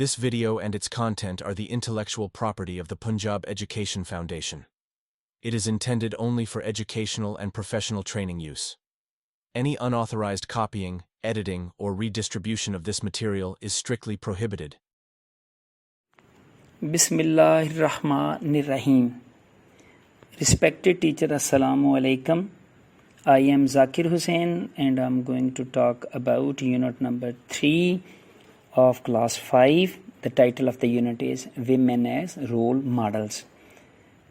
This video and its content are the intellectual property of the Punjab Education Foundation. It is intended only for educational and professional training use. Any unauthorized copying, editing, or redistribution of this material is strictly prohibited. Bismillahirrahmanirrahim. Respected teacher, Assalamu alaikum. I am Zakir Hussain and I am going to talk about unit number 3 of class 5. The title of the unit is Women as Role Models.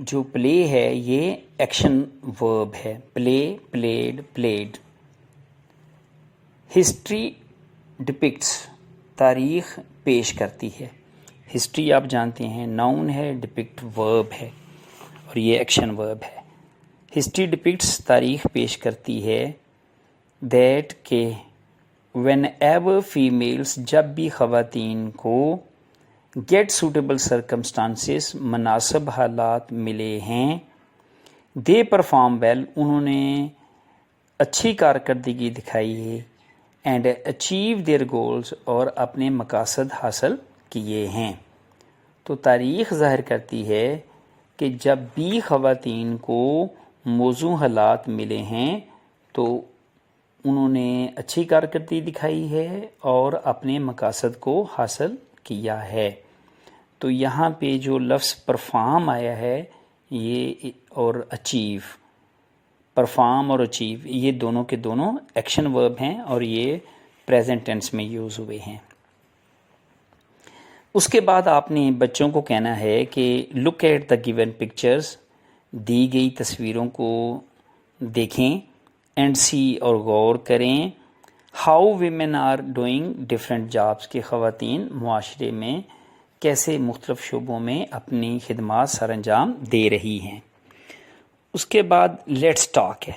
جو پلے ہے یہ action ورب ہے، پلے، played, played. History ڈپکٹس، تاریخ پیش کرتی ہے. History آپ جانتے ہیں ناؤن ہے، ڈپکٹ ورب ہے اور یہ ایکشن ورب ہے. ہسٹری ڈپکٹس تاریخ پیش کرتی ہے دیٹ کہ وین ایور فیمیلس، جب بھی خواتین کو گیٹ سوٹیبل سرکمسٹانسز، مناسب حالات ملے ہیں، دے پرفارم ویل، انہوں نے اچھی کارکردگی دکھائی ہے، اینڈ اچیو دیئر گولز، اور اپنے مقاصد حاصل کیے ہیں. تو تاریخ ظاہر کرتی ہے کہ جب بھی خواتین کو موزوں حالات ملے ہیں تو انہوں نے اچھی کارکردگی دکھائی ہے اور اپنے مقاصد کو حاصل کیا ہے. تو یہاں پہ جو لفظ پرفارم آیا ہے یہ اور اچیو، پرفارم اور اچیو یہ دونوں کے دونوں ایکشن ورب ہیں اور یہ پریزنٹ ٹینس میں یوز ہوئے ہیں. اس کے بعد آپ نے بچوں کو کہنا ہے کہ look at the given pictures, دی گئی تصویروں کو دیکھیں، اینڈ سی اور غور کریں، how women are doing different jobs, کہ خواتین معاشرے میں کیسے مختلف شعبوں میں اپنی خدمات سر انجام دے رہی ہیں. اس کے بعد لیٹس ٹاک ہے.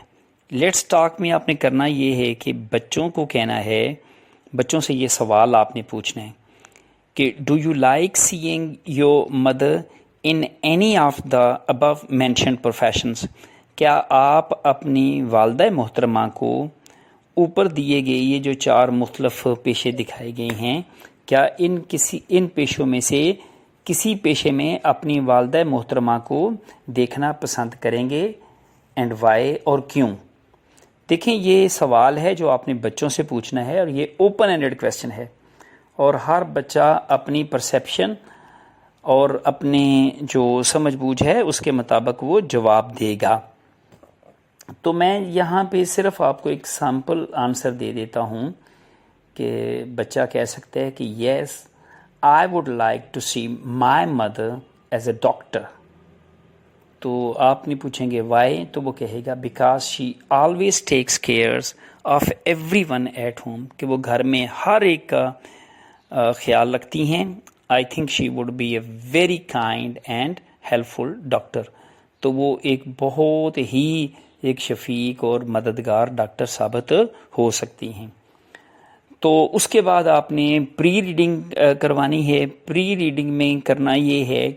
لیٹس ٹاک میں آپ نے کرنا یہ ہے کہ بچوں کو کہنا ہے، بچوں سے یہ سوال آپ نے پوچھنا ہے کہ do you like seeing your mother in any of the above mentioned professions, کیا آپ اپنی والدہ محترمہ کو اوپر دیے گئے یہ جو 4 مختلف پیشے دکھائے گئے ہیں، کیا ان پیشوں میں سے کسی پیشے میں اپنی والدہ محترمہ کو دیکھنا پسند کریں گے، اینڈ وائی، اور کیوں؟ دیکھیں یہ سوال ہے جو آپ نے بچوں سے پوچھنا ہے اور یہ اوپن اینڈڈ کویسچن ہے اور ہر بچہ اپنی پرسیپشن اور اپنے جو سمجھ بوجھ ہے اس کے مطابق وہ جواب دے گا. تو میں یہاں پہ صرف آپ کو ایک سیمپل آنسر دے دیتا ہوں کہ بچہ کہہ سکتا ہے کہ yes I would like to see my mother as a doctor. تو آپ نہیں پوچھیں گے وائی، تو وہ کہے گا because she always takes cares of everyone at home, کہ وہ گھر میں ہر ایک کا خیال رکھتی ہیں. I think she would be a very kind and helpful doctor, تو وہ ایک بہت ہی ایک شفیق اور مددگار ڈاکٹر ثابت ہو سکتی ہیں. تو اس کے بعد آپ نے پری ریڈنگ کروانی ہے. پری ریڈنگ میں کرنا یہ ہے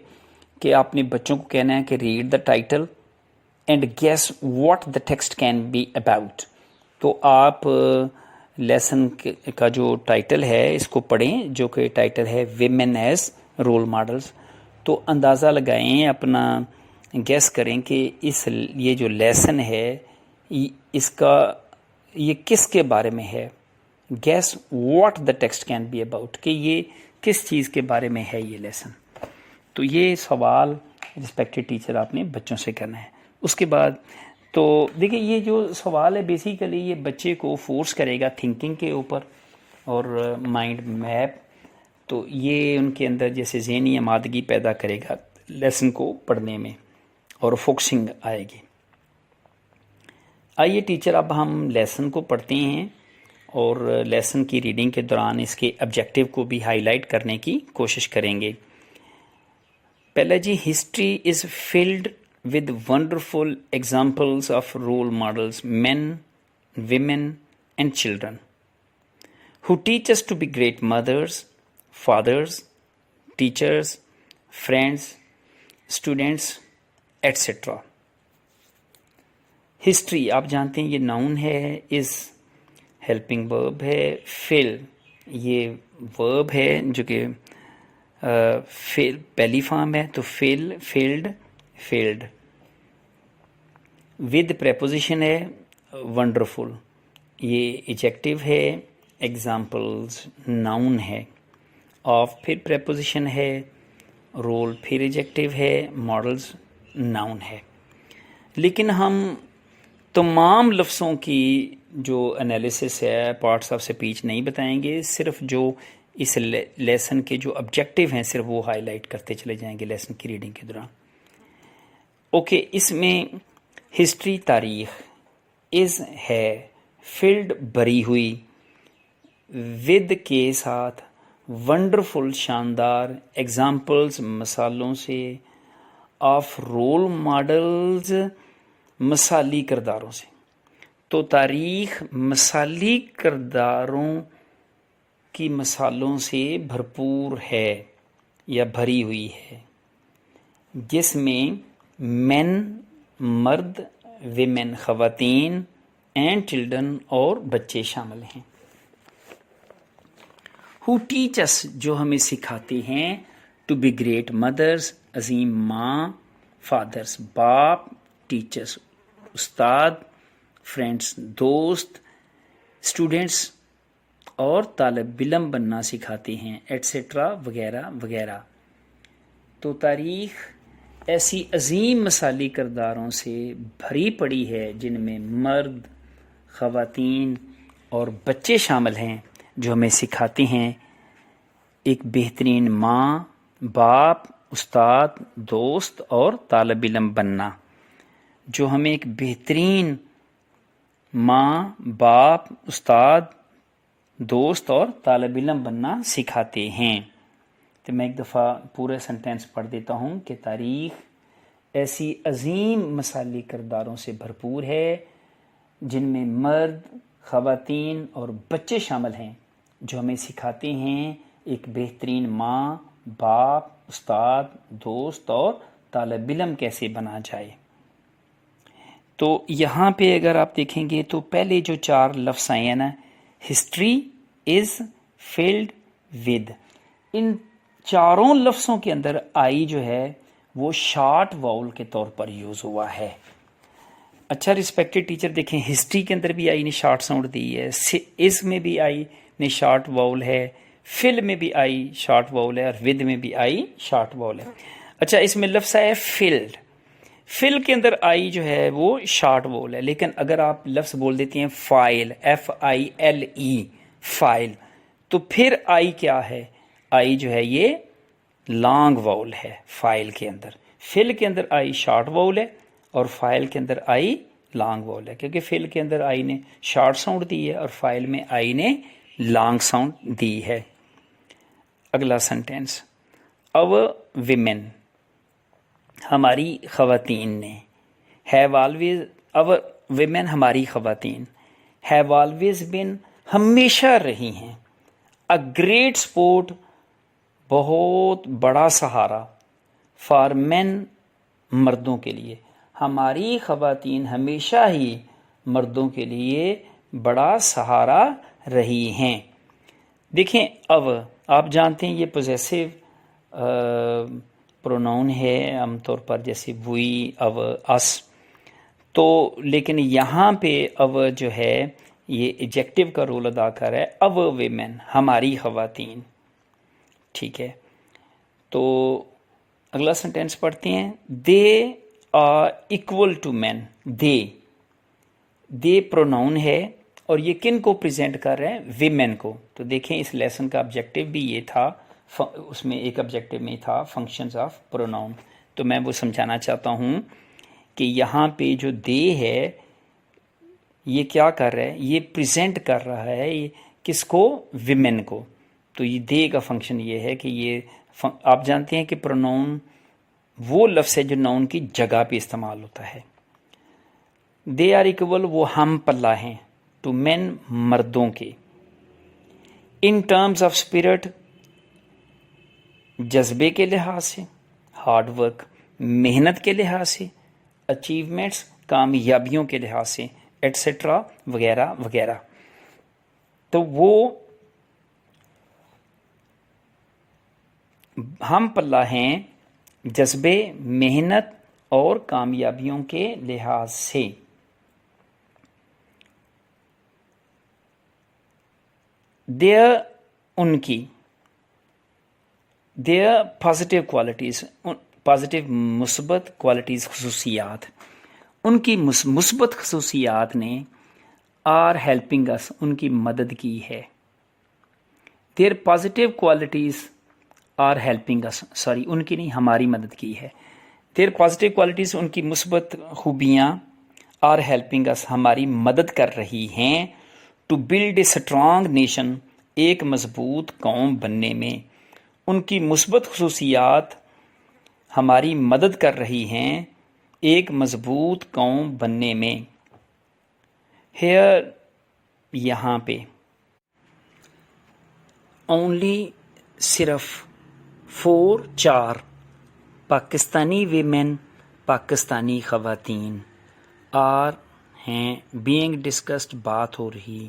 کہ آپ نے بچوں کو کہنا ہے کہ read the title and guess what the text can be about. تو آپ لیسن کا جو ٹائٹل ہے اس کو پڑھیں، جو کہ ٹائٹل ہے ویمن ایز رول ماڈلز. تو اندازہ لگائیں، اپنا گیس کریں کہ یہ جو لیسن ہے اس کا یہ کس کے بارے میں ہے. Guess what the text can be about, کہ یہ کس چیز کے بارے میں ہے یہ لیسن. تو یہ سوال رسپیکٹڈ ٹیچر آپ نے بچوں سے کرنا ہے. اس کے بعد تو دیکھیں یہ جو سوال ہے بیسیکلی یہ بچے کو فورس کرے گا تھنکنگ کے اوپر اور مائنڈ میپ. تو یہ ان کے اندر جیسے ذہنی آمادگی پیدا کرے گا لیسن کو پڑھنے میں اور فوکسنگ آئے گی. آئیے ٹیچر اب ہم لیسن کو پڑھتے ہیں اور لیسن کی ریڈنگ کے دوران اس کے آبجیکٹیو کو بھی ہائی لائٹ کرنے کی کوشش کریں گے. پہلا جی، history is filled with wonderful examples of role models, men, women and children who teach us to be great mothers, fathers, teachers, friends, students, etc. History آپ جانتے ہیں یہ ناؤن ہے، از ہیلپنگ ورب ہے، فل یہ ورب ہے جو کہ پہلی فارم ہے، تو فل، فلڈ، فیلڈ. ود پریپوزیشن ہے ونڈرفل، یہ ایجیکٹیو ہے، ایگزامپلز ناؤن ہے. آف پھر پریپوزیشن ہے، رول پھر ایجیکٹیو ہے، ماڈلز ناؤن ہے. لیکن ہم تمام لفظوں کی جو انالیسس ہے پارٹس آف اسپیچ نہیں بتائیں گے، صرف جو اس لیسن کے جو آبجیکٹیو ہیں صرف وہ ہائی لائٹ کرتے چلے جائیں گے لیسن کی ریڈنگ کے دوران. اوکے اس میں ہسٹری تاریخ از ہے فلڈ بری ہوئی ود کے ساتھ ونڈرفل شاندار ایگزامپلز مثالوں سے آف رول ماڈلز مثالی کرداروں سے. تو تاریخ مثالی کرداروں کی مثالوں سے بھرپور ہے یا بھری ہوئی ہے جس میں مین مرد ویمن خواتین اینڈ چلڈرن اور بچے شامل ہیں. ہو ٹیچ اس جو ہمیں سکھاتے ہیں ٹو بی گریٹ مدرس عظیم ماں فادرس باپ ٹیچرس استاد فرینڈس دوست اسٹوڈینٹس اور طالب علم بننا سکھاتے ہیں ایٹسٹرا وغیرہ وغیرہ. تو تاریخ ایسی عظیم مثالی کرداروں سے بھری پڑی ہے جن میں مرد خواتین اور بچے شامل ہیں جو ہمیں سکھاتے ہیں ایک بہترین ماں باپ استاد دوست اور طالب علم بننا. جو ہمیں ایک بہترین ماں باپ استاد دوست اور طالب علم بننا سکھاتے ہیں. تو میں ایک دفعہ پورے سنٹینس پڑھ دیتا ہوں کہ تاریخ ایسی عظیم مثالی کرداروں سے بھرپور ہے جن میں مرد خواتین اور بچے شامل ہیں جو ہمیں سکھاتے ہیں ایک بہترین ماں باپ استاد دوست اور طالب علم کیسے بنا جائے. تو یہاں پہ اگر آپ دیکھیں گے تو پہلے جو 4 لفظ آئے ہیں نا ہسٹری از فلڈ ود ان چاروں لفظوں کے اندر آئی جو ہے وہ شارٹ واؤل کے طور پر یوز ہوا ہے. اچھا ریسپیکٹڈ ٹیچر دیکھیں ہسٹری کے اندر بھی آئی نے شارٹ ساؤنڈ دی ہے اس میں بھی آئی نے شارٹ واؤل ہے فل میں بھی آئی شارٹ واؤل ہے اور ود میں بھی آئی شارٹ واؤل ہے. اچھا اس میں لفظ ہے فلڈ فل کے اندر آئی جو ہے وہ شارٹ واؤل ہے لیکن اگر آپ لفظ بول دیتی ہیں فائل FILE فائل تو پھر آئی کیا ہے آئی جو ہے یہ لانگ واؤل ہے فائل کے اندر. فل کے اندر آئی شارٹ واؤل ہے اور فائل کے اندر آئی لانگ واؤل ہے کیونکہ فل کے اندر آئی نے شارٹ ساؤنڈ دی ہے اور فائل میں آئی نے لانگ ساؤنڈ دی ہے. اگلا سنٹینس our women ہماری خواتین نے have always our women ہماری خواتین have always been ہمیشہ رہی ہیں a great support بہت بڑا سہارا for men مردوں کے لیے. ہماری خواتین ہمیشہ ہی مردوں کے لیے بڑا سہارا رہی ہیں. دیکھیں اب آپ جانتے ہیں یہ پوزیسو پروناؤن ہے عام طور پر جیسے وی او اس تو لیکن یہاں پہ او جو ہے یہ ایجیکٹو کا رول ادا کر رہا ہے او ویمن ہماری خواتین. ٹھیک ہے تو اگلا سنٹینس پڑھتے ہیں they are equal to men they pronoun ہے اور یہ کن کو پریزنٹ کر رہے ہیں ویمن کو. تو دیکھیں اس لیسن کا آبجیکٹیو بھی یہ تھا اس میں ایک آبجیکٹیو میں تھا فنکشنز آف پروناؤن. تو میں وہ سمجھانا چاہتا ہوں کہ یہاں پہ جو دے ہے یہ کیا کر رہا ہے یہ پریزنٹ کر رہا ہے یہ کس کو ویمن کو. تو یہ دے کا فنکشن یہ ہے کہ یہ آپ جانتے ہیں کہ پروناؤن وہ لفظ ہے جو ناؤن کی جگہ پہ استعمال ہوتا ہے. دے آر ایکول وہ ہم پلہ ہیں ٹو مین مردوں کے ان ٹرمز آف اسپرٹ جذبے کے لحاظ سے ہارڈ ورک محنت کے لحاظ سے اچیومنٹس کامیابیوں کے لحاظ سے ایٹسٹرا وغیرہ وغیرہ. تو وہ ہم پلہ ہیں جذبے محنت اور کامیابیوں کے لحاظ سے. دیئر ان کی دیئر پازیٹیو کوالٹیز پازیٹیو مثبت کوالٹیز خصوصیات ان کی مثبت خصوصیات نے آر ہیلپنگ اس ان کی مدد کی ہے. Their positive qualities are helping us ان کی نہیں ہماری مدد کی ہے. their positive qualities, ان کی مثبت خوبیاں are helping us, ہماری مدد کر رہی ہیں to build a strong nation, ایک مضبوط قوم بننے میں. ان کی مثبت خصوصیات ہماری مدد کر رہی ہیں ایک مضبوط قوم بننے میں. Here یہاں پہ only صرف 4 پاکستانی ویمن پاکستانی خواتین ہیں being discussed بات ہو رہی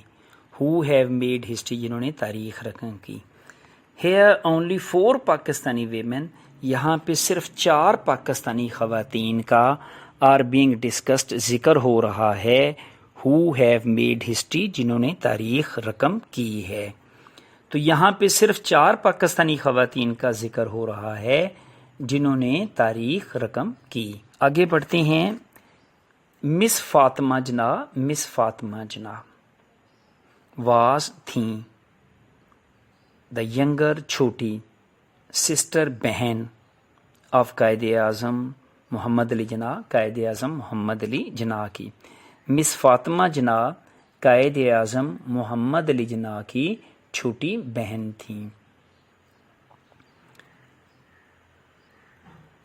who have made history جنہوں نے تاریخ رقم کی. Here only 4 پاکستانی women, یہاں پہ صرف 4 پاکستانی خواتین کا are being discussed ذکر ہو رہا ہے who have made history جنہوں نے تاریخ رقم کی ہے. تو یہاں پہ صرف 4 پاکستانی خواتین کا ذکر ہو رہا ہے جنہوں نے تاریخ رقم کی. آگے بڑھتے ہیں. مس فاطمہ جناح واز تھیں دا ینگر چھوٹی سسٹر بہن آف قائد اعظم محمد علی جناح، قائد اعظم محمد علی جناح کی. مس فاطمہ جناح قائد اعظم محمد علی جناح کی چھوٹی بہن تھیں.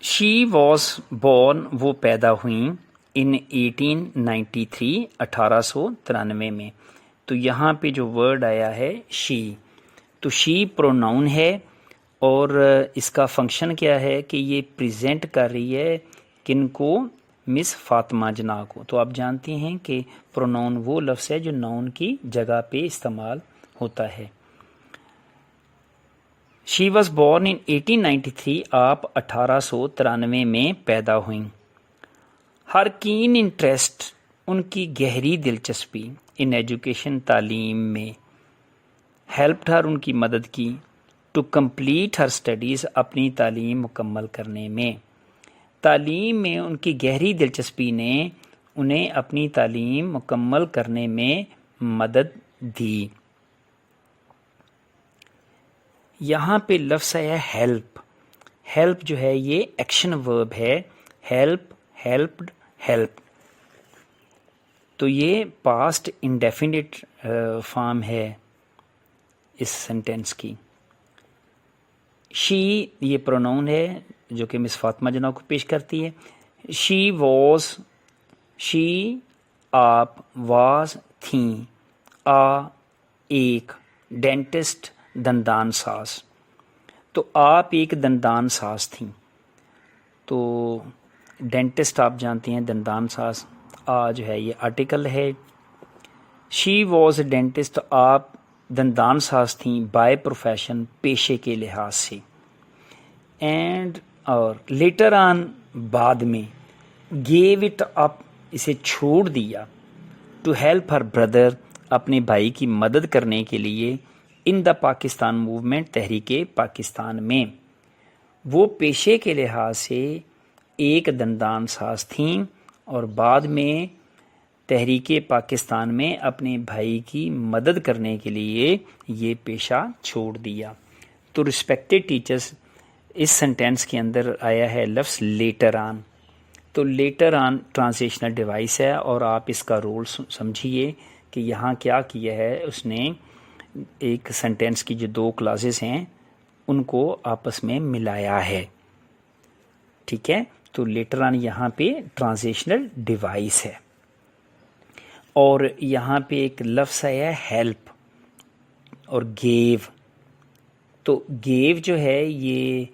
شی واز بورن، وہ پیدا ہوئیں ان 1893 1893 میں. تو یہاں پہ جو ورڈ آیا ہے شی، تو شی پروناؤن ہے اور اس کا فنکشن کیا ہے کہ یہ پریزنٹ کر رہی ہے کن کو؟ مس فاطمہ جناح کو. تو آپ جانتے ہیں کہ پروناؤن وہ لفظ ہے جو ناؤن کی جگہ پہ استعمال ہوتا ہے. شی واز بورن ان 1893، آپ 1893 میں پیدا ہوئیں. ہر کین انٹرسٹ، ان کی گہری دلچسپی، ان ایجوکیشن تعلیم میں، ہیلپڈ ہر، ان کی مدد کی، ٹو کمپلیٹ ہر اسٹڈیز، اپنی تعلیم مکمل کرنے میں. تعلیم میں ان کی گہری دلچسپی نے انہیں اپنی تعلیم مکمل کرنے میں مدد دی. یہاں پہ لفظ ہے ہیلپ. ہیلپ جو ہے یہ ایکشن ورب ہے. Help, helped, help. تو یہ پاسٹ انڈیفینٹ فارم ہے اس سینٹینس کی. شی یہ پروناؤن ہے جو کہ مس فاطمہ جناح کو پیش کرتی ہے. شی واز، شی آپ، واز تھیں، ایک، ڈینٹسٹ دندان ساز. تو آپ ایک دندان ساز تھیں. تو ڈینٹسٹ آپ جانتے ہیں، دندان ساز، جو ہے یہ آرٹیکل ہے. شی واز اے ڈینٹسٹ، آپ دندان ساز تھیں، بائی پروفیشن، پیشے کے لحاظ سے. اینڈ اور لیٹر آن، بعد میں، گیو اٹ اپ، اسے چھوڑ دیا، ٹو ہیلپ ہر بردر، اپنے بھائی کی مدد کرنے کے لیے، ان دا پاکستان موومنٹ، تحریک پاکستان میں. وہ پیشے کے لحاظ سے ایک دندان ساز تھیں اور بعد میں تحریک پاکستان میں اپنے بھائی کی مدد کرنے کے لیے یہ پیشہ چھوڑ دیا. تو رسپیکٹڈ ٹیچرز، اس سینٹینس کے اندر آیا ہے لفظ لیٹر آن. تو لیٹر آن ٹرانزیشنل ڈیوائس ہے اور آپ اس کا رول سمجھیے کہ یہاں کیا کیا ہے اس نے. ایک سینٹینس کی جو 2 کلازز ہیں ان کو آپس میں ملایا ہے. ٹھیک ہے، تو لیٹر آن یہاں پہ ٹرانزیشنل ڈیوائس ہے. اور یہاں پہ ایک لفظ ہے ہیلپ اور گیو. تو گیو جو ہے یہ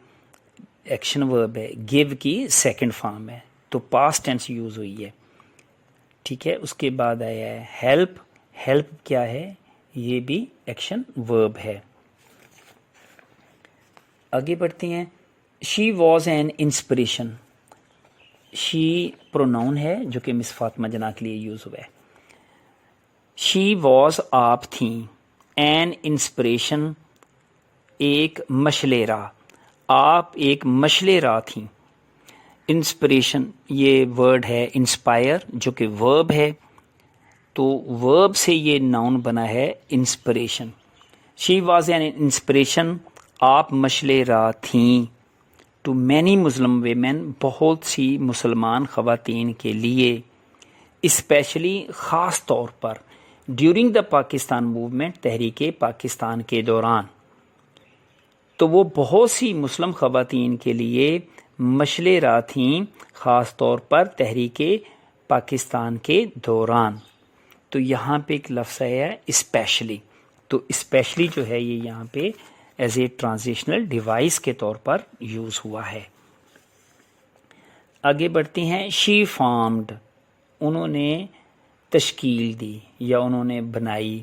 ایکشن ورب ہے، گیو کی سیکنڈ فارم ہے، تو پاسٹ ٹینس یوز ہوئی ہے. ٹھیک ہے، اس کے بعد آیا ہے ہیلپ. ہیلپ کیا ہے؟ یہ بھی ایکشن ورب ہے. آگے بڑھتے ہیں. She was an inspiration. She pronoun ہے جو کہ مس فاطمہ جناح کے لیے یوز ہوا ہے. شی واز آپ تھیں، این انسپریشن ایک مشعلِ راہ، آپ ایک مشعلِ راہ تھیں. انسپریشن یہ ورڈ ہے انسپائر جو کہ ورب ہے، تو ورب سے یہ ناؤن بنا ہے inspiration. She was an inspiration, آپ مشعلِ راہ تھیں، ٹو مینی مسلم ویمن، بہت سی مسلمان خواتین کے لیے، اسپیشلی خاص طور پر ڈیورنگ دا پاکستان موومنٹ، تحریک پاکستان کے دوران، تو وہ بہت سی مسلم خواتین کے لیے مشعل راہ تھیں، خاص طور پر تحریک پاکستان کے دوران۔ تو یہاں پہ ایک لفظ ہے اسپیشلی، تو اسپیشلی جو ہے یہ یہاں پہ ایز اے ٹرانزیشنل ڈیوائس کے طور پر یوز ہوا ہے۔ آگے بڑھتے ہیں، شی فارمڈ، انہوں نے تشکیل دی یا انہوں نے بنائی،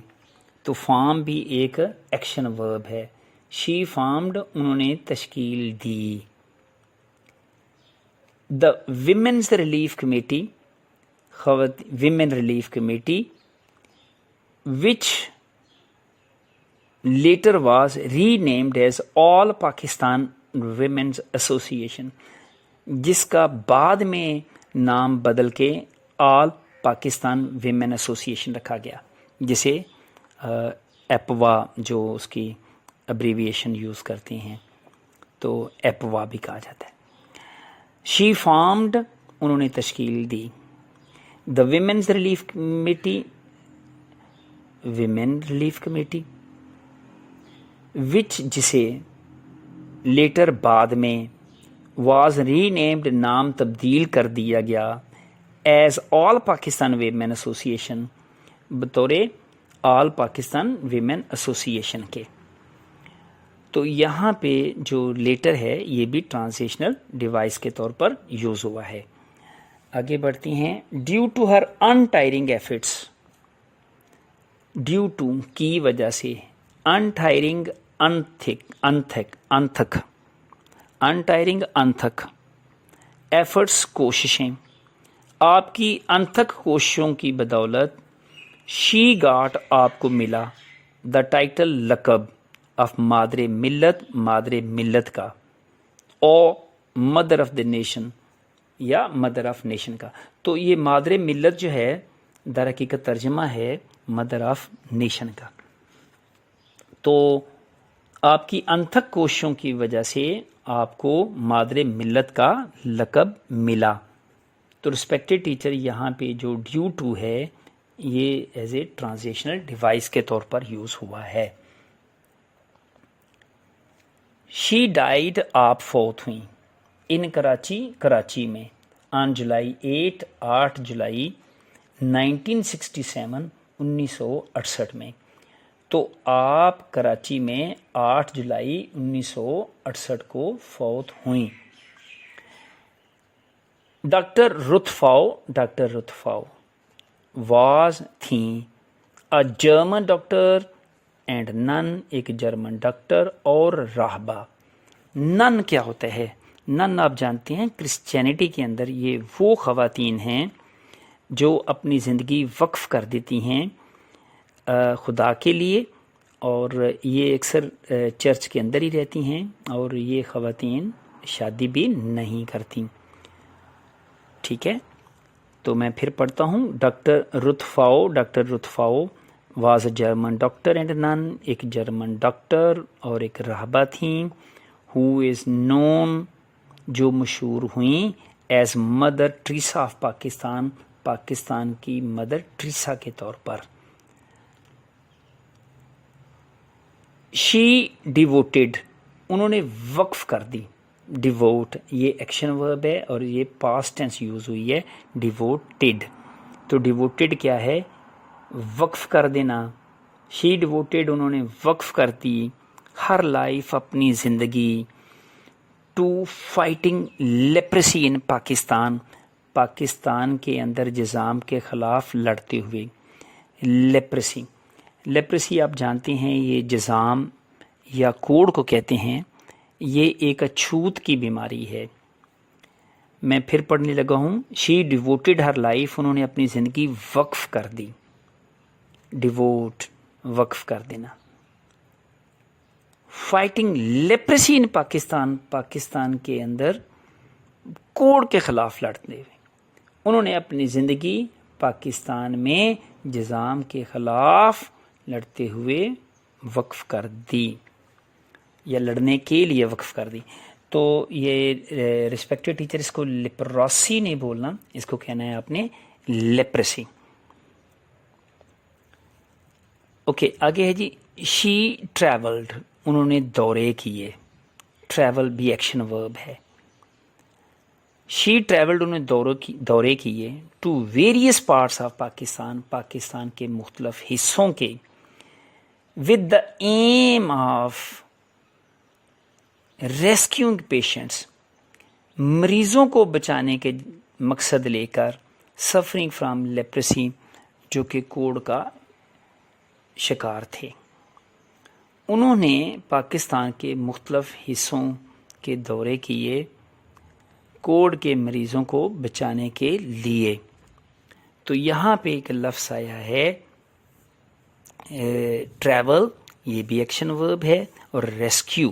تو فارم بھی ایک ایکشن ورب ہے۔ شی فارمڈ، انہوں نے تشکیل دی۔ The women's relief committee, women relief committee which later was renamed as All Pakistan Women's Association، جس کا بعد میں نام بدل کے آل پاکستان ویمن ایسوسیشن رکھا گیا، جسے ایپوا جو اس کی ابریویشن یوز کرتے ہیں تو ایپوا بھی کہا جاتا ہے۔ شی فارمڈ، انہوں نے تشکیل دی۔ The women's relief committee, women relief committee, which جسے لیٹر بعد میں واز ری نیمڈ، نام تبدیل کر دیا گیا، ایز آل پاکستان ویمن ایسوسیشن، بطور آل پاکستان ویمن ایسوسیشن کے۔ تو یہاں پہ جو لیٹر ہے یہ بھی ٹرانزیشنل ڈیوائس کے طور پر یوز ہوا ہے۔ آگے بڑھتی ہیں، due to her untiring efforts, due to کی وجہ سے، انٹائرنگ انتھک، ایفرٹس کوششیں، آپ کی انتھک کوششوں کی بدولت، شی گاٹ، آپ کو ملا، دا ٹائٹل، لقب، آف مادر ملت کا، او مدر آف دا نیشن، یا مدر آف نیشن کا۔ تو یہ مادر ملت جو ہے در حقیقت ترجمہ ہے مدر آف نیشن کا۔ تو آپ کی انتھک کوششوں کی وجہ سے آپ کو مادر ملت کا لقب ملا۔ تو رسپیکٹڈ ٹیچر، یہاں پہ جو ڈیو ٹو ہے یہ ایز اے ٹرانزیشنل ڈیوائس کے طور پر یوز ہوا ہے۔ شی ڈائیڈ، آپ فوت ہوئیں، ان کراچی میں، آن جولائی 8 جولائی 1967، 1968 میں۔ تو آپ کراچی میں 8 جولائی 1968 کو فوت ہوئیں۔ ڈاکٹر رتفاؤ واز، تھیں، اے جرمن ڈاکٹر اینڈ نن، ایک جرمن ڈاکٹر اور راہبہ۔ نن کیا ہوتا ہے؟ نن آپ جانتے ہیں کرسچینٹی کے اندر یہ وہ خواتین ہیں جو اپنی زندگی وقف کر دیتی ہیں خدا کے لیے، اور یہ اکثر چرچ کے اندر ہی رہتی ہیں، اور یہ خواتین شادی بھی نہیں کرتی۔ ٹھیک ہے، تو میں پھر پڑھتا ہوں۔ Doctor Ruth Pfau was a German doctor and nun, ایک جرمن ڈاکٹر اور ایک راہبہ تھیں، ہو از نون، جو مشہور ہوئیں، as mother Teresa of Pakistan, Pakistan کی مدر ٹریسا کے طور پر۔ شی ڈیووٹیڈ، انہوں نے وقف کر دی، ڈیووٹ یہ ایکشن ورب ہے اور یہ پاسٹ ٹینس یوز ہوئی ہے، ڈیووٹیڈ۔ تو ڈیووٹیڈ کیا ہے؟ وقف کر دینا۔ شی ڈیووٹیڈ، انہوں نے وقف کر دی، ہر لائف، اپنی زندگی، ٹو فائٹنگ لیپریسی ان پاکستان، پاکستان کے اندر جذام کے خلاف لڑتے ہوئے۔ لیپریسی آپ جانتے ہیں یہ جذام یا کوڑ کو کہتے ہیں، یہ ایک اچھوت کی بیماری ہے۔ میں پھر پڑھنے لگا ہوں، شی ڈیووٹیڈ ہر لائف، انہوں نے اپنی زندگی وقف کر دی، ڈیووٹ وقف کر دینا۔ فائٹنگ لیپریسی ان پاکستان، پاکستان کے اندر کوڑ کے خلاف لڑتے ہوئے، انہوں نے اپنی زندگی پاکستان میں جذام کے خلاف لڑتے ہوئے وقف کر دی، یا لڑنے کے لیے وقف کر دی۔ تو یہ ریسپیکٹڈ ٹیچر اس کو لیپروسی نہیں بولنا, اس کو کہنا ہے آپ نے لیپریسی. اوکے آگے ہے جی شی ٹریولڈ, انہوں نے دورے کیے. ٹریول بھی ایکشن ورب ہے. شی ٹریولڈ, انہوں نے دورے کیے to various parts of Pakistan, Pakistan کے مختلف حصوں کے, with the aim of rescuing patients, مریضوں کو بچانے کے مقصد لے کر, سفرنگ فرام لیپریسی, جو کہ کوڑ کا شکار تھے. انہوں نے پاکستان کے مختلف حصوں کے دورے کیے کوڑ کے مریضوں کو بچانے کے لیے. تو یہاں پہ ایک لفظ آیا ہے ٹریول, یہ بھی ایکشن ورب ہے, اور ریسکیو.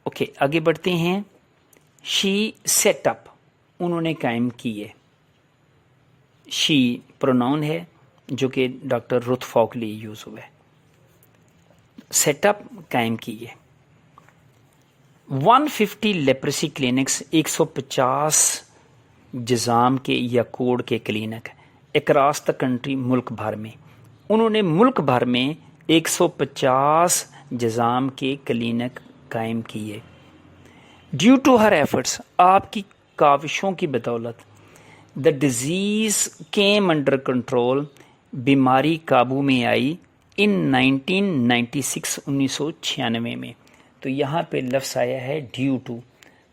اوکے آگے بڑھتے ہیں. شی سیٹ اپ, انہوں نے قائم کیے. شی پروناؤن ہے جو کہ ڈاکٹر رتھ فوک لیے یوز ہوا ہے. سیٹ اپ قائم کیے. 150 لیپریسی کلینکس, 150 جزام کے یا کوڑ کے کلینک اکراس دا کنٹری, ملک بھر میں. انہوں نے ملک بھر میں 150 جزام کے کلینک قائم کیے. ڈیو ٹو ہر ایفرٹس, آپ کی کاوشوں کی بدولت, the disease came under control, بیماری قابو میں آئی, ان 1996 1996 میں. تو یہاں پہ لفظ آیا ہے ڈیو ٹو.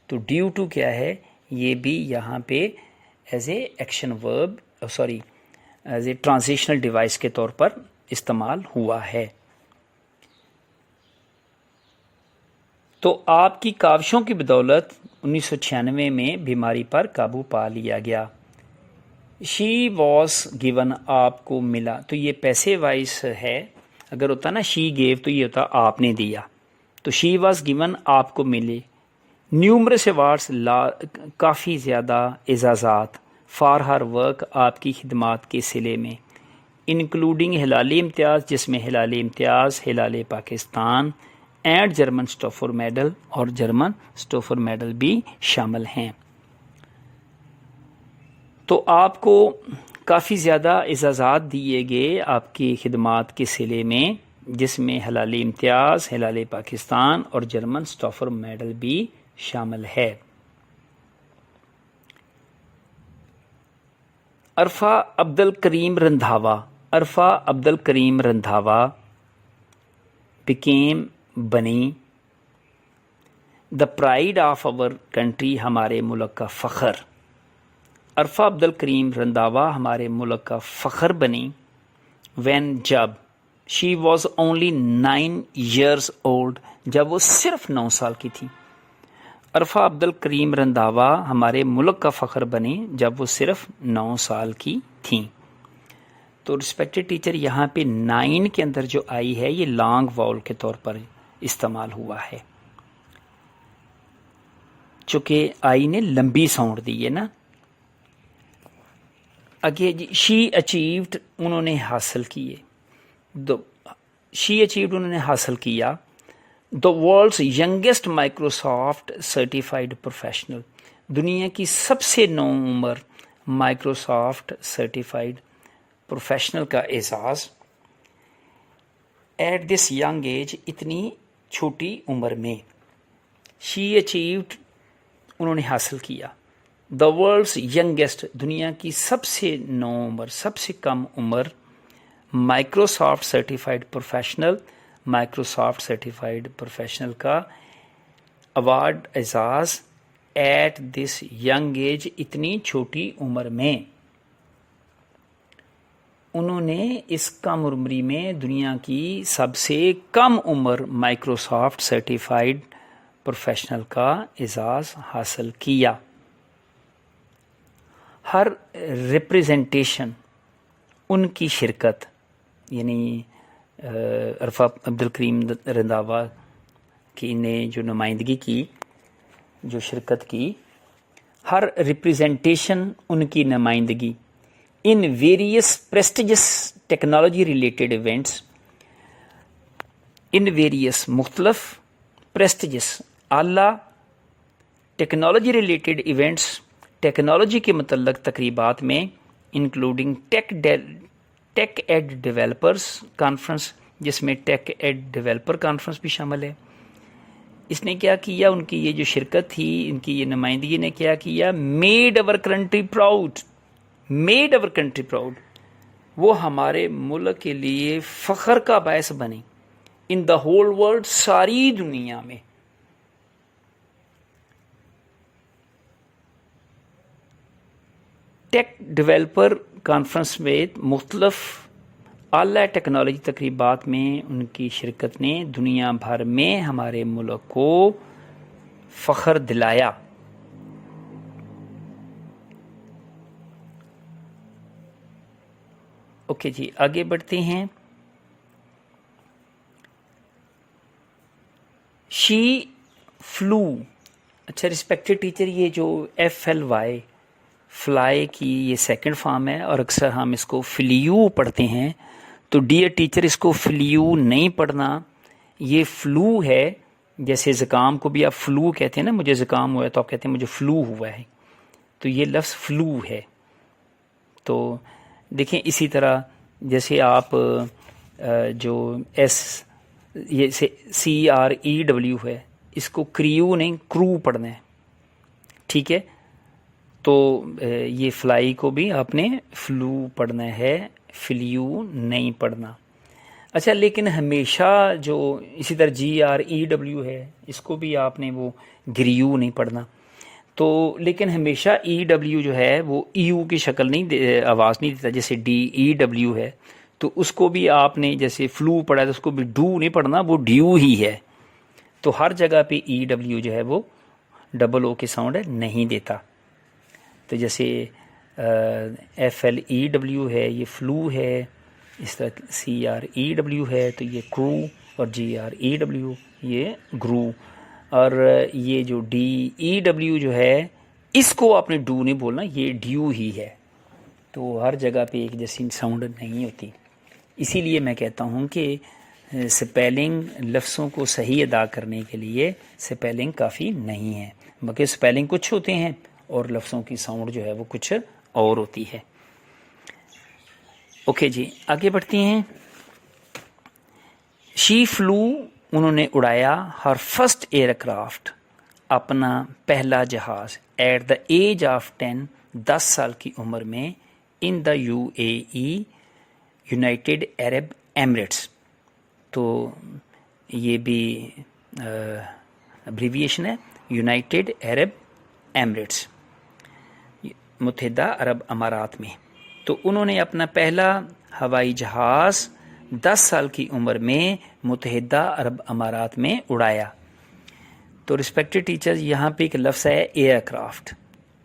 تو ڈیو ٹو کیا ہے, یہ بھی یہاں پہ ایز اے ایکشن ورب, sorry as a transitional device کے طور پر استعمال ہوا ہے. تو آپ کی کاوشوں کی بدولت 1996 میں بیماری پر قابو پا لیا گیا. شی واز گیون, آپ کو ملا. تو یہ پیسے وائس ہے, اگر ہوتا نا شی گیو تو یہ ہوتا آپ نے دیا. تو شی واز گیون, آپ کو ملے. نیومرس ایوارڈس, کافی زیادہ اعزازات, فار ہر ورک, آپ کی خدمات کے صلے میں, انکلوڈنگ ہلالی امتیاز, جس میں ہلالی امتیاز, ہلال پاکستان, اینڈ جرمن اسٹوفر میڈل, اور جرمن اسٹوفر میڈل بھی شامل ہیں. تو آپ کو کافی زیادہ اعزازات دیے گئے آپ کی خدمات کے صلے میں, جس میں ہلالی امتیاز, ہلال پاکستان اور جرمن اسٹوفر میڈل بھی شامل ہے. عرفہ عبد الکریم رندھاوا, عرفہ عبد الکریم رندھاوا became, بنی, دا پرائڈ آف آور کنٹری, ہمارے ملک کا فخر. عرفہ عبد الکریم رندھاوا ہمارے ملک کا فخر بنی. وین, جب, she was only 9 years old, جب وہ صرف 9 سال کی تھی. عرفہ عبد الکریم رندھاوا ہمارے ملک کا فخر بنی جب وہ صرف 9 سال کی تھیں. تو رسپیکٹڈ ٹیچر, یہاں پہ 9 کے اندر جو آئی ہے یہ لانگ واؤل کے طور پر استعمال ہوا ہے, چونکہ آئی نے لمبی ساؤنڈ دی ہے نا. آگے جی شی اچیوڈ, انہوں نے حاصل کیے. شی اچیوڈ, انہوں نے حاصل کیا. The world's youngest Microsoft certified professional, دنیا کی سب سے نو عمر مائکروسافٹ سرٹیفائڈ پروفیشنل کا اعزاز. ایٹ دس ینگ ایج, اتنی چھوٹی عمر میں. شی اچیوڈ, انہوں نے حاصل کیا. دا ورلڈز ینگیسٹ, دنیا کی سب سے نو عمر, سب سے کم عمر Microsoft certified professional, Microsoft certified professional کا ایوارڈ, اعزاز. ایٹ دس ینگ ایج, اتنی چھوٹی عمر میں. انہوں نے اس کم عمری میں دنیا کی سب سے کم عمر مائکروسافٹ سرٹیفائڈ پروفیشنل کا اعزاز حاصل کیا. ہر ریپریزنٹیشن, ان کی شرکت, یعنی عرفہ عبد الکریم رندھاوا کی نے جو نمائندگی کی, جو شرکت کی, ہر ریپریزنٹیشن, ان کی نمائندگی, in various prestigious technology related events, in various مختلف پریسٹیجس اعلیٰ ٹیکنالوجی ریلیٹڈ ایونٹس، ٹیکنالوجی کے متعلق تقریبات میں، انکلوڈنگ ٹیک ایڈ ڈیولپرس کانفرنس، جس میں ٹیک ایڈ ڈیولپر کانفرنس بھی شامل ہے۔ اس نے کیا کیا، ان کی یہ جو شرکت تھی، ان کی یہ نمائندگی نے کیا کیا، میڈ اور کنٹری پراؤڈ، میڈ اور کنٹری پراؤڈ، وہ ہمارے ملک کے لیے فخر کا باعث بنی، ان دا ہول ورلڈ، ساری دنیا میں۔ ٹیک ڈیولپر کانفرنس میں مختلف اعلیٰ ٹیکنالوجی تقریبات میں ان کی شرکت نے دنیا بھر میں ہمارے ملک کو فخر دلایا۔ اوکے جی، آگے بڑھتے ہیں۔ شی فلو، اچھا رسپیکٹڈ ٹیچر، یہ جو FLY فلائی کی یہ سیکنڈ فارم ہے، اور اکثر ہم اس کو فلیو پڑھتے ہیں، تو ڈیئر ٹیچر اس کو فلیو نہیں پڑھنا، یہ فلو ہے۔ جیسے زکام کو بھی آپ فلو کہتے ہیں نا، مجھے زکام ہوا ہے تو آپ کہتے ہیں مجھے فلو ہوا ہے، تو یہ لفظ فلو ہے۔ تو دیکھیں اسی طرح جیسے آپ جو یہ CREW ہے، اس کو کریو نہیں کرو پڑھنا ہے، ٹھیک ہے؟ تو یہ فلائی کو بھی آپ نے فلو پڑھنا ہے، فلیو نہیں پڑھنا۔ اچھا لیکن ہمیشہ جو اسی طرح GREW ہے، اس کو بھی آپ نے وہ گریو نہیں پڑھنا۔ تو لیکن ہمیشہ EW جو ہے وہ ایو کی شکل نہیں آواز نہیں دیتا، جیسے DEW ہے، تو اس کو بھی آپ نے جیسے فلو پڑھا ہے تو اس کو بھی ڈو نہیں پڑھنا، وہ ڈیو ہی ہے۔ تو ہر جگہ پہ EW جو ہے وہ ڈبل او کے ساؤنڈ نہیں دیتا۔ تو جیسے FLEW ہے، یہ فلو ہے، اس طرح CREW ہے تو یہ کرو، اور GREW یہ گرو، اور یہ جو DEW جو ہے اس کو آپ نے ڈو نہیں بولنا، یہ ڈیو ہی ہے۔ تو ہر جگہ پہ ایک جیسی ساؤنڈ نہیں ہوتی، اسی لیے میں کہتا ہوں کہ سپیلنگ لفظوں کو صحیح ادا کرنے کے لیے سپیلنگ کافی نہیں ہے، بلکہ سپیلنگ کچھ ہوتے ہیں اور لفظوں کی ساؤنڈ جو ہے وہ کچھ اور ہوتی ہے۔ اوکے جی، آگے بڑھتے ہیں۔ شی فلو، انہوں نے اڑایا، ہر فرسٹ ایئر کرافٹ، اپنا پہلا جہاز، ایٹ دا ایج آف 10، 10 سال کی عمر میں، ان دا UAE، یونائٹیڈ عرب ایمریٹس۔ تو یہ بھی ابریویشن ہے، یونائٹیڈ عرب ایمریٹس، متحدہ عرب امارات میں۔ تو انہوں نے اپنا پہلا ہوائی جہاز 10 سال کی عمر میں متحدہ عرب امارات میں اڑایا۔ تو رسپیکٹڈ ٹیچر، یہاں پہ ایک لفظ ہے ایئر کرافٹ،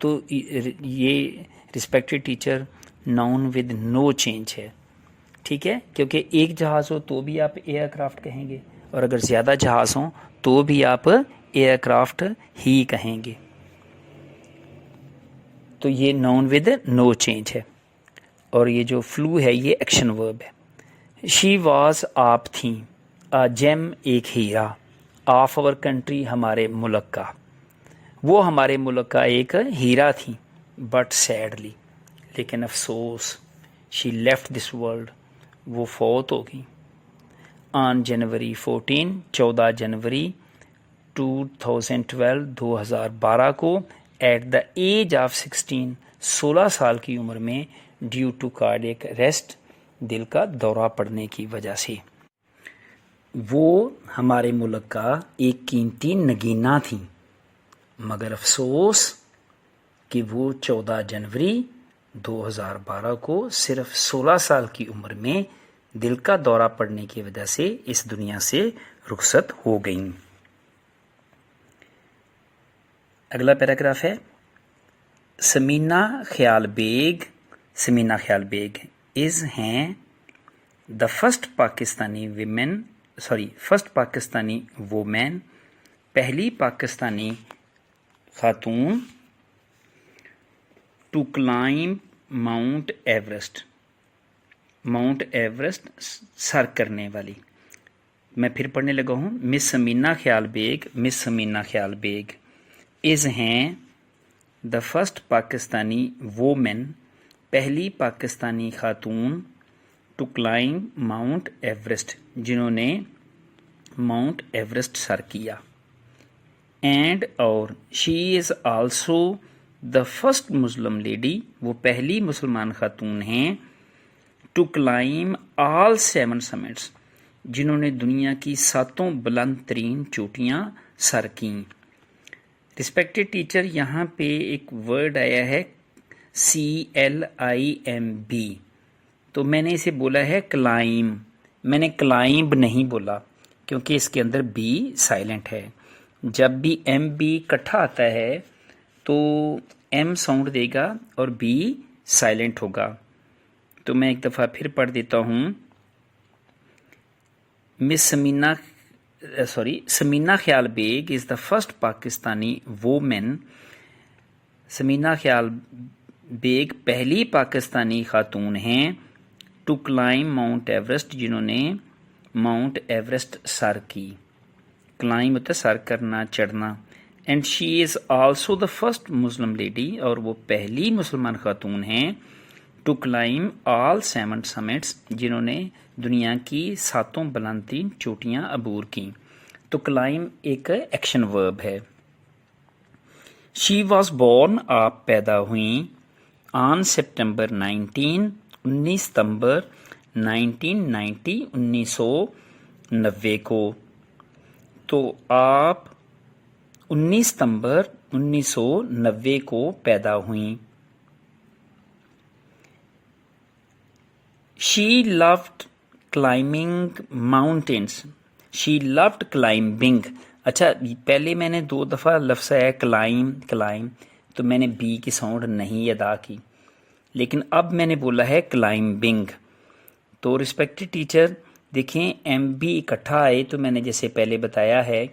تو یہ respected teacher noun with no change ہے، ٹھیک ہے؟ کیونکہ ایک جہاز ہو تو بھی آپ ایئر کرافٹ کہیں گے، اور اگر زیادہ جہاز ہوں تو بھی آپ ایئر کرافٹ ہی کہیں گے۔ تو یہ ناؤن ود نو چینج ہے، اور یہ جو فلو ہے یہ ایکشن ورب ہے۔ شی واز، آپ تھیں، جیم، ایک ہیرا، آف اور کنٹری، ہمارے ملک کا، وہ ہمارے ملک کا ایک ہیرا تھی، بٹ سیڈلی، لیکن افسوس، شی لیفٹ دس ورلڈ، وہ فوت ہو گئی، آن جنوری 14، 14 جنوری 2012، 2012 کو، ایٹ دا ایج آف 16، 16 سال کی عمر میں، ڈیو ٹو کارڈیک اریسٹ، دل کا دورہ پڑنے کی وجہ سے۔ وہ ہمارے ملک کا ایک قیمتی نگینہ تھی، مگر افسوس کہ وہ 14 جنوری 2012 کو صرف 16 سال کی عمر میں دل کا دورہ پڑنے کی وجہ سے اس دنیا سے رخصت ہو گئیں۔ اگلا پیراگراف ہے، سمینہ خیال بیگ، سمینہ خیال بیگ ہیں دا فرسٹ پاکستانی وومین، پہلی پاکستانی خاتون، to climb Mount Everest, Mount Everest سر کرنے والی، میں پھر پڑھنے لگا ہوں. مس سمینا خیال بیگ از ہیں دا فرسٹ پاکستانی وومن، پہلی پاکستانی خاتون، ٹو کلائم ماؤنٹ ایوریسٹ، جنہوں نے ماؤنٹ ایوریسٹ سر کیا. اینڈ اور she is also the first Muslim lady, وہ پہلی مسلمان خاتون ہیں، ٹو کلائم آل 7 سمٹس، جنہوں نے دنیا کی 7 بلند ترین چوٹیاں سر کیں. رسپیکٹڈ ٹیچر، یہاں پہ ایک ورڈ آیا ہے CLIMB، تو میں نے اسے بولا ہے کلائم، میں نے کلائمب نہیں بولا کیونکہ اس کے اندر بی سائلنٹ ہے. جب بھی MB اکٹھا آتا ہے تو M ساؤنڈ دے گا اور B سائلنٹ ہوگا. تو میں ایک دفعہ پھر پڑھ دیتا ہوں. Samina Khayal Baig is the first Pakistani woman, Samina Khayal Baig پہلی پاکستانی خاتون ہیں، ٹو کلائم ماؤنٹ ایوریسٹ، جنہوں نے ماؤنٹ ایوریسٹ سر کی. کلائم ہوتا ہے سر کرنا، چڑھنا. And she is also the first Muslim lady, اور وہ پہلی مسلمان خاتون ہیں، ٹو کلائم آل 7 سمٹس، جنہوں نے دنیا کی 7 بلند ترین چوٹیاں عبور کیں. تو کلائم ایک ایکشن ورب ہے. شی واز بورن، آپ پیدا ہوئیں، آن سپٹمبر 19 ستمبر 1990 1990 کو. تو آپ 19 ستمبر 1990 کو پیدا ہوئیں. She loved climbing mountains. She loved climbing. اچھا، پہلے میں نے 2 دفعہ لفظ ہے کلائم، تو میں نے بی کی ساؤنڈ نہیں ادا کی، لیکن اب میں نے بولا ہے کلائمبنگ. تو رسپیکٹڈ ٹیچر دیکھیں MB اکٹھا آئے تو میں نے جیسے پہلے بتایا ہے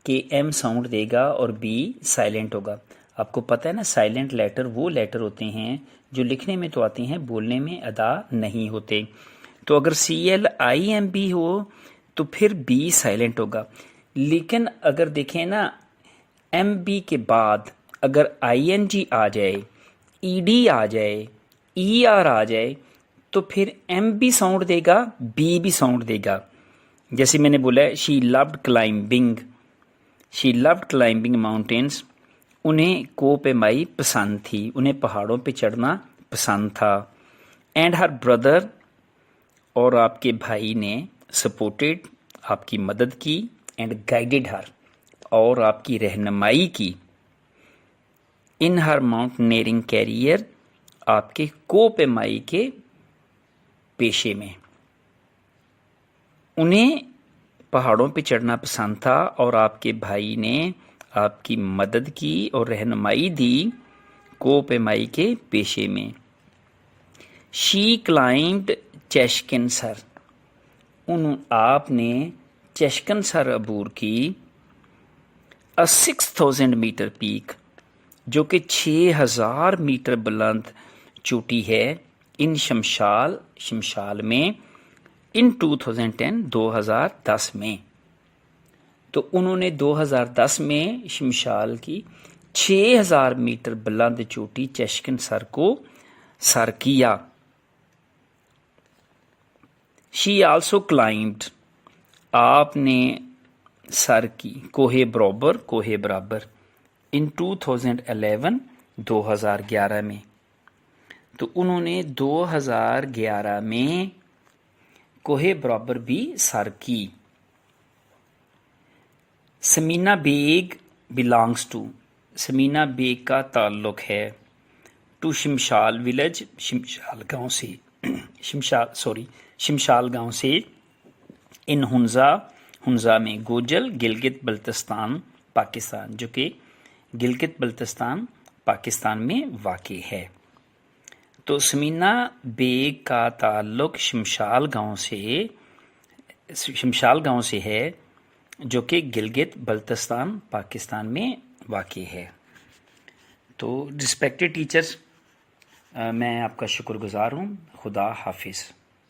کہ M ساؤنڈ دے گا اور B سائلنٹ ہوگا. آپ کو پتہ ہے نا، سائلنٹ لیٹر وہ لیٹر ہوتے ہیں جو لکھنے میں تو آتے ہیں، بولنے میں ادا نہیں ہوتے. تو اگر CLIMB ہو تو پھر B سائلنٹ ہوگا. لیکن اگر دیکھیں نا، MB کے بعد اگر ING آ جائے، ED آ جائے، ER آ جائے، تو پھر M بھی ساؤنڈ دے گا، B بھی ساؤنڈ دے گا. جیسے میں نے بولا ہے شی لوڈ کلائمبنگ ماؤنٹینس، انہیں کوہ پیمائی پسند تھی، انہیں پہاڑوں پہ چڑھنا پسند تھا. اینڈ ہر بردر، اور آپ کے بھائی نے، سپورٹڈ، آپ کی مدد کی، اینڈ گائیڈڈ ہر، اور آپ کی رہنمائی کی، ان ہر ماؤنٹنیئرنگ کیریئر، آپ کے کوہ پیمائی کے پیشے میں. انہیں پہاڑوں پہ چڑھنا پسند تھا اور آپ کے بھائی نے آپ کی مدد کی اور رہنمائی دی کوہ پیمائی کے پیشے میں. شی کلائمڈ چیشکن سر، آپ نے چیشکن سر عبور کی. 6000 میٹر پیک، جو کہ 6000 میٹر بلند چوٹی ہے، ان شمشال میں، ان 2010 2010 میں. تو انہوں نے 2010 میں شمشال کی 6000 میٹر بلند چوٹی چیشکن سر کو سر کیا. شی آلسو کلائمڈ، آپ نے سر کی کوہ برابر ان 2011 2011 میں. تو انہوں نے 2011 میں کوہ برابر بھی سر کی. سمینا بیگ بلانگس ٹو، سمینا بیگ کا تعلق ہے ٹو شمشال ولیج، شمشال گاؤں سے ان ہنزا میں، گوجل گلگت بلتستان پاکستان، جو کہ گلگت بلتستان پاکستان میں واقع ہے. تو سمینا بیگ کا تعلق شمشال گاؤں سے ہے، جو کہ گلگت بلتستان پاکستان میں واقع ہے. تو رسپیکٹڈ ٹیچرز، میں آپ کا شکر گزار ہوں. خدا حافظ.